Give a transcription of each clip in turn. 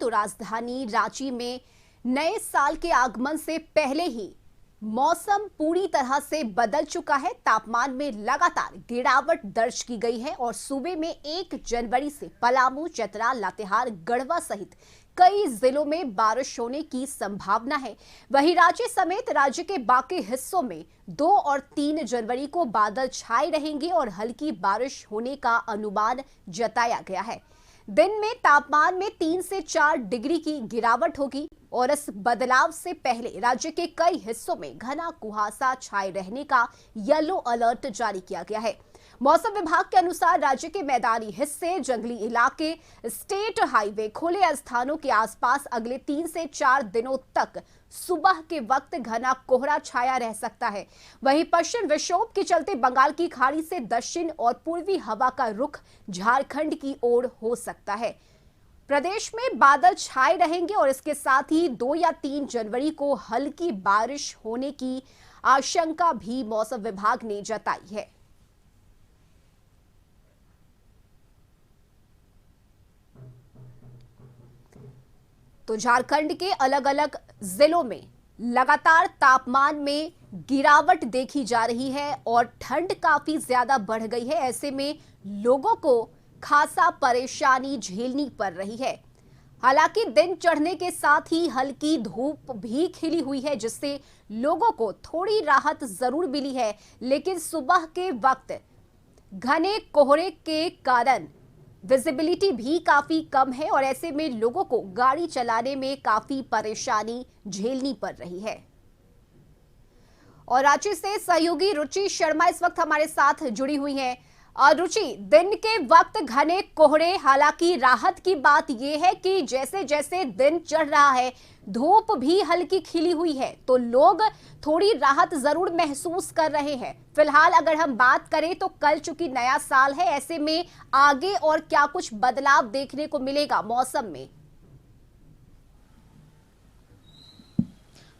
तो राजधानी रांची में नए साल के आगमन से पहले ही मौसम पूरी तरह से बदल चुका है। तापमान में लगातार गिरावट दर्ज की गई है और सूबे में 1 जनवरी से पलामू, चतरा, लातेहार, गढ़वा सहित कई जिलों में बारिश होने की संभावना है। वहीं रांची समेत राज्य के बाकी हिस्सों में 2 और 3 जनवरी को बादल छाए रहेंगे और हल्की बारिश होने का अनुमान जताया गया है। दिन में तापमान में 3 से 4 डिग्री की गिरावट होगी और इस बदलाव से पहले राज्य के कई हिस्सों में घना कुहासा छाए रहने का येलो अलर्ट जारी किया गया है। मौसम विभाग के अनुसार राज्य के मैदानी हिस्से, जंगली इलाके, स्टेट हाईवे, खुले स्थानों के आसपास अगले 3 से 4 दिनों तक सुबह के वक्त घना कोहरा छाया रह सकता है। वहीं पश्चिम विक्षोभ के चलते बंगाल की खाड़ी से दक्षिण और पूर्वी हवा का रुख झारखंड की ओर हो सकता है। प्रदेश में बादल छाए रहेंगे और इसके साथ ही 2 या 3 जनवरी को हल्की बारिश होने की आशंका भी मौसम विभाग ने जताई है। तो झारखंड के अलग अलग जिलों में लगातार तापमान में गिरावट देखी जा रही है और ठंड काफी ज्यादा बढ़ गई है। ऐसे में लोगों को खासा परेशानी झेलनी पड़ रही है। हालांकि दिन चढ़ने के साथ ही हल्की धूप भी खिली हुई है, जिससे लोगों को थोड़ी राहत जरूर मिली है, लेकिन सुबह के वक्त घने कोहरे के कारण विजिबिलिटी भी काफी कम है और ऐसे में लोगों को गाड़ी चलाने में काफी परेशानी झेलनी पड़ रही है। और रांची से सहयोगी रुचि शर्मा इस वक्त हमारे साथ जुड़ी हुई हैं। रुचि, दिन के वक्त घने कोहरे, हालांकि राहत की बात यह है कि जैसे जैसे दिन चढ़ रहा है धूप भी हल्की खिली हुई है, तो लोग थोड़ी राहत जरूर महसूस कर रहे हैं। फिलहाल अगर हम बात करें तो कल चूंकि नया साल है, ऐसे में आगे और क्या कुछ बदलाव देखने को मिलेगा मौसम में?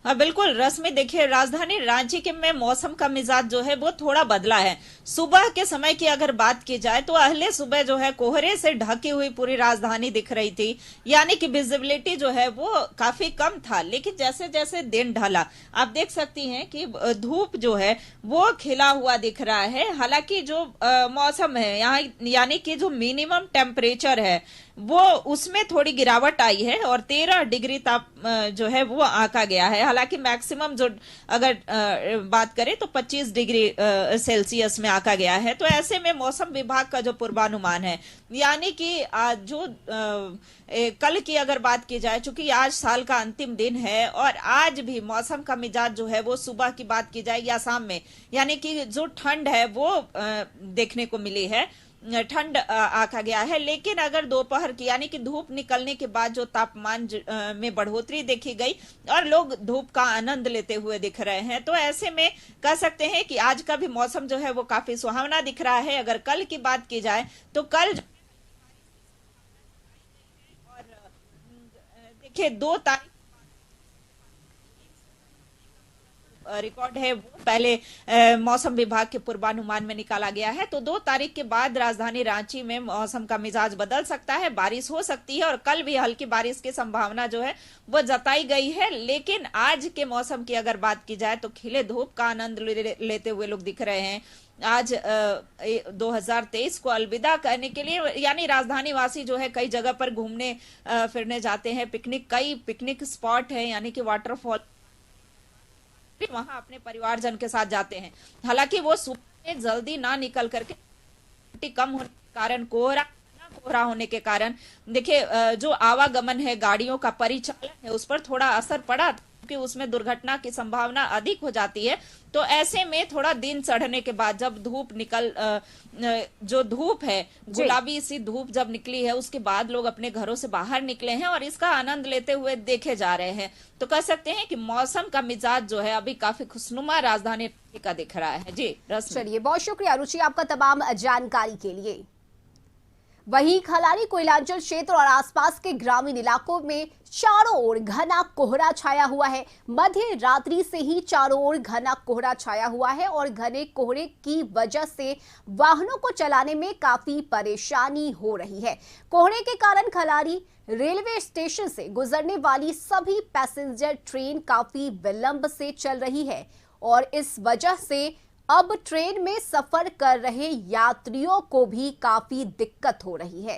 हाँ बिल्कुल रश्मि, देखिए राजधानी रांची के में मौसम का मिजाज जो है वो थोड़ा बदला है। सुबह के समय की अगर बात की जाए तो अहले सुबह जो है कोहरे से ढकी हुई पूरी राजधानी दिख रही थी, यानी कि विजिबिलिटी जो है वो काफी कम था। लेकिन जैसे जैसे दिन ढला आप देख सकती हैं कि धूप जो है वो खिला हुआ दिख रहा है। हालांकि जो मौसम है यहाँ, यानी कि जो मिनिमम टेम्परेचर है वो उसमें थोड़ी गिरावट आई है और 13 डिग्री ताप जो है वो आंका गया है। हालांकि मैक्सिमम जो अगर बात करें तो 25 डिग्री सेल्सियस में आंका गया है। तो ऐसे में मौसम विभाग का जो पूर्वानुमान है, यानी कि जो कल की अगर बात की जाए, चूंकि आज साल का अंतिम दिन है और आज भी मौसम का मिजाज जो है वो सुबह की बात की जाए या शाम में, यानी कि जो ठंड है वो देखने को मिली है, ठंड आका गया है। लेकिन अगर दोपहर की यानी कि धूप निकलने के बाद जो तापमान में बढ़ोतरी देखी गई और लोग धूप का आनंद लेते हुए दिख रहे हैं, तो ऐसे में कह सकते हैं कि आज का भी मौसम जो है वो काफी सुहावना दिख रहा है। अगर कल की बात की जाए तो कल और देखिए 2 तारीख रिकॉर्ड है वो पहले मौसम विभाग के पूर्वानुमान में निकाला गया है। तो 2 तारीख के बाद राजधानी रांची में मौसम का मिजाज बदल सकता है, बारिश हो सकती है और कल भी हल्की बारिश की संभावना जो है वो जताई गई है। लेकिन आज के मौसम की अगर बात की जाए तो खिले धूप का आनंद लेते हुए लोग दिख रहे हैं। आज 2023 को अलविदा करने के लिए, यानी राजधानी वासी जो है कई जगह पर घूमने फिरने जाते हैं। कई पिकनिक स्पॉट है, यानी कि वाटरफॉल, वहां अपने परिवारजन के साथ जाते हैं। हालांकि वो सुबह में जल्दी ना निकल करके कम होने के कारण, कोहरा होने के कारण देखिए जो आवागमन है, गाड़ियों का परिचालन है, उस पर थोड़ा असर पड़ा कि उसमें दुर्घटना की संभावना अधिक हो जाती है। तो ऐसे में थोड़ा दिन चढ़ने के बाद जब जो धूप है, गुलाबी सी धूप जब निकली है, उसके बाद लोग अपने घरों से बाहर निकले हैं और इसका आनंद लेते हुए देखे जा रहे हैं। तो कह सकते हैं कि मौसम का मिजाज जो है अभी काफी खुशनुमा राजधानी का दिख रहा है। जी रश्मि, चलिए बहुत शुक्रिया रुचि आपका तमाम जानकारी के लिए। वहीं खलारी कोयलांचल क्षेत्र और आसपास के ग्रामीण इलाकों में चारों ओर घना कोहरा छाया हुआ है। मध्य रात्रि से ही चारों ओर घना कोहरा छाया हुआ है और घने कोहरे की वजह से वाहनों को चलाने में काफी परेशानी हो रही है। कोहरे के कारण खलारी रेलवे स्टेशन से गुजरने वाली सभी पैसेंजर ट्रेन काफी विलंब से चल रही है और इस वजह से अब ट्रेन में सफर कर रहे यात्रियों को भी काफी दिक्कत हो रही है।